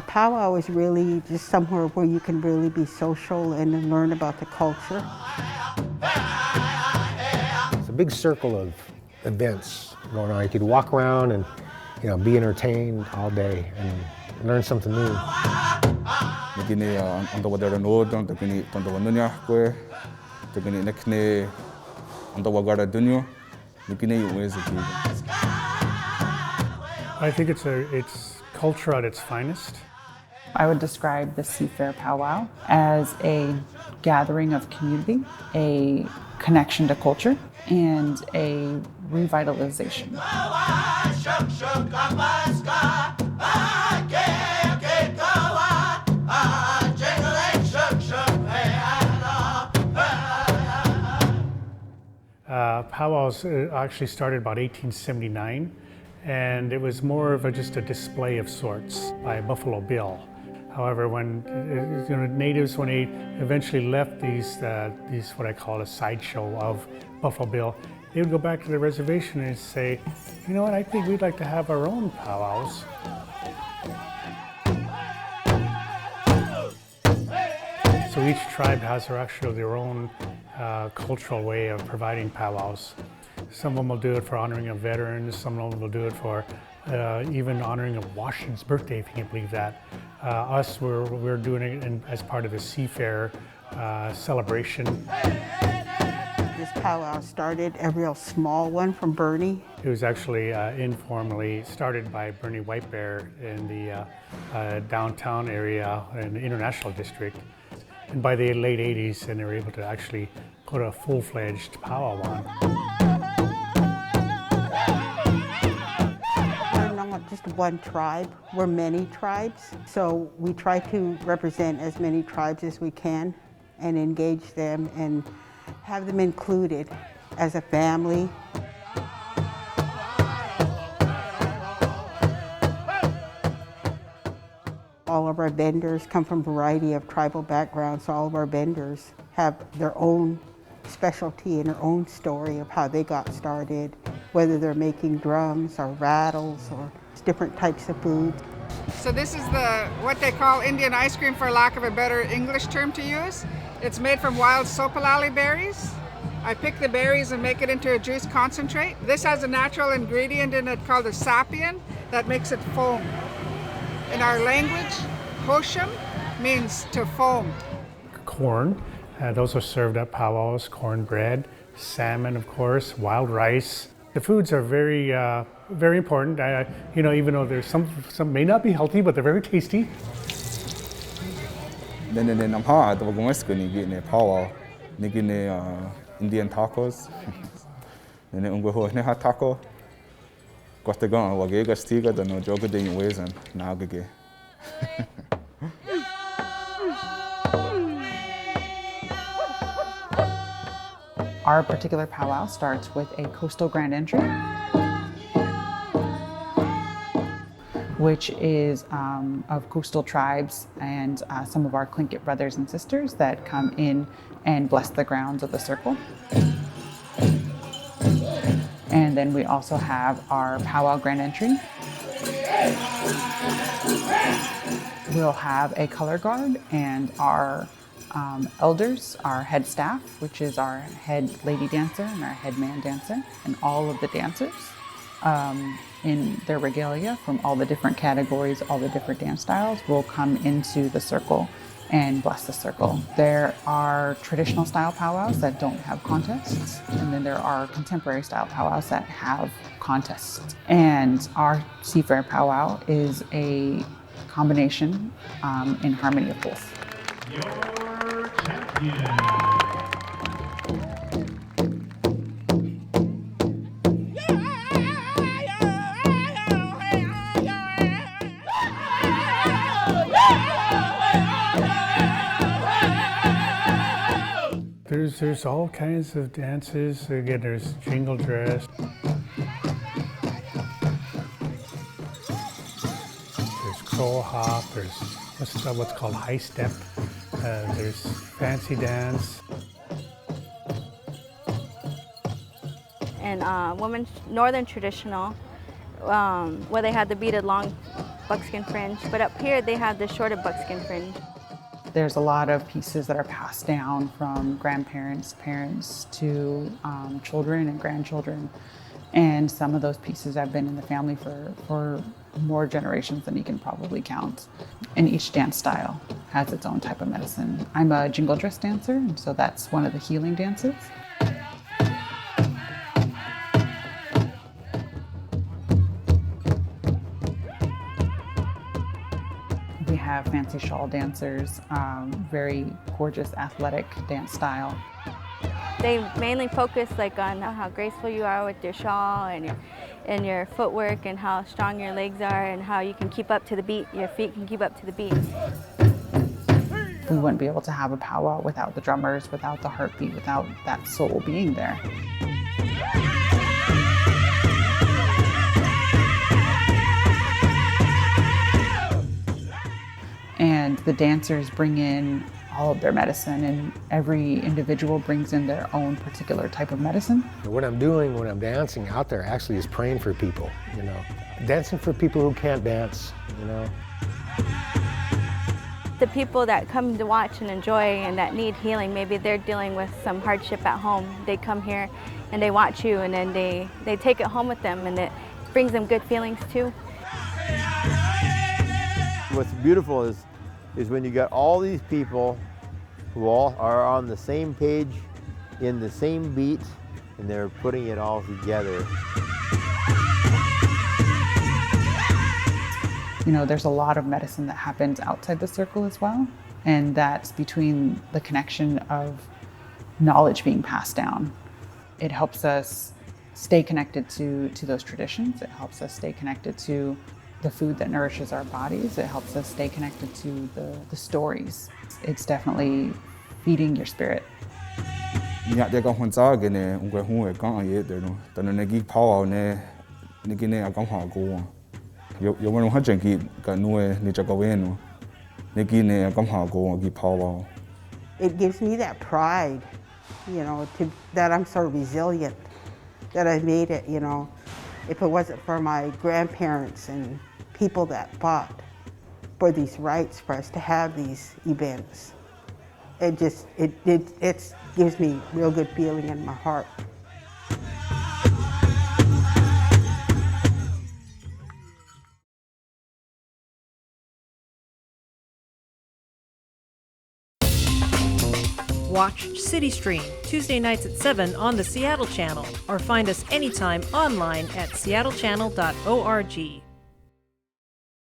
A powwow is really just somewhere where you can really be social and learn about the culture. It's a big circle of events going on. You could walk around and be entertained all day and learn something new. I think it's culture at its finest. I would describe the Seafair Powwow as a gathering of community, a connection to culture, and a revitalization. Powwows actually started about 1879, and it was more of just a display of sorts by Buffalo Bill. However, when natives, when they eventually left these what I call a sideshow of Buffalo Bill, they would go back to the reservation and say, you know what, I think we'd like to have our own powwows. So each tribe has their own cultural way of providing powwows. Some of them will do it for honoring of veterans, some of them will do it for even honoring of Washington's birthday, if you can believe that. We're doing it as part of the Seafair celebration. This powwow started a real small one from Bernie. It was actually informally started by Bernie Whitebear in the downtown area in the International District. And by the late 80s, and they were able to actually put a full-fledged powwow on. We're not just one tribe, we're many tribes. So we try to represent as many tribes as we can and engage them and have them included as a family. All of our vendors come from a variety of tribal backgrounds, so all of our vendors have their own specialty and their own story of how they got started, whether they're making drums or rattles or different types of food. So this is what they call Indian ice cream, for lack of a better English term to use. It's made from wild sopalali berries. I pick the berries and make it into a juice concentrate. This has a natural ingredient in it called a sapien that makes it foam. In our language, hosham means to foam. Corn, those are served at powwows, cornbread, salmon, of course, wild rice. The foods are very, very important. Even though there's some may not be healthy, but they're very tasty. Then I'm hard. I'm going to get a powwow. Indian tacos. Then I'm going to have taco. Got to go. I'm going to stick it. No joke. They in ways and now get. Our particular powwow starts with a coastal grand entry, which is of coastal tribes and some of our Tlingit brothers and sisters that come in and bless the grounds of the circle. And then we also have our powwow grand entry. We'll have a color guard and our elders, our head staff, which is our head lady dancer and our head man dancer, and all of the dancers in their regalia from all the different categories, all the different dance styles will come into the circle and bless the circle. There are traditional style powwows that don't have contests, and then there are contemporary style powwows that have contests. And our Seafair Powwow is a combination in harmony of both. Your champion. There's all kinds of dances. Again, there's jingle dress. There's crow hop. There's what's called high step. There's fancy dance. And women's northern traditional, where they had the beaded long buckskin fringe, but up here they have the shorter buckskin fringe. There's a lot of pieces that are passed down from grandparents, parents to children and grandchildren. And some of those pieces have been in the family for more generations than you can probably count. And each dance style has its own type of medicine. I'm a jingle dress dancer, and so that's one of the healing dances. We have fancy shawl dancers, very gorgeous athletic dance style. They mainly focus on how graceful you are with your shawl and your footwork and how strong your legs are and how you can keep up to the beat, your feet can keep up to the beat. We wouldn't be able to have a powwow without the drummers, without the heartbeat, without that soul being there. And the dancers bring in all of their medicine, and every individual brings in their own particular type of medicine. What I'm doing when I'm dancing out there actually is praying for people, dancing for people who can't dance, The people that come to watch and enjoy and that need healing, maybe they're dealing with some hardship at home. They come here and they watch you, and then they take it home with them, and it brings them good feelings too. What's beautiful is when you got all these people who all are on the same page, in the same beat, and they're putting it all together. There's a lot of medicine that happens outside the circle as well, and that's between the connection of knowledge being passed down. It helps us stay connected to those traditions. It helps us stay connected to the food that nourishes our bodies. It helps us stay connected to the stories. It's definitely feeding your spirit. It gives me that pride, that I'm so resilient, that I made it, If it wasn't for my grandparents and people that fought for these rights for us to have these events, it gives me real good feeling in my heart. Watch CityStream Tuesday nights at 7 on the Seattle channel, or find us anytime online at seattle.gov.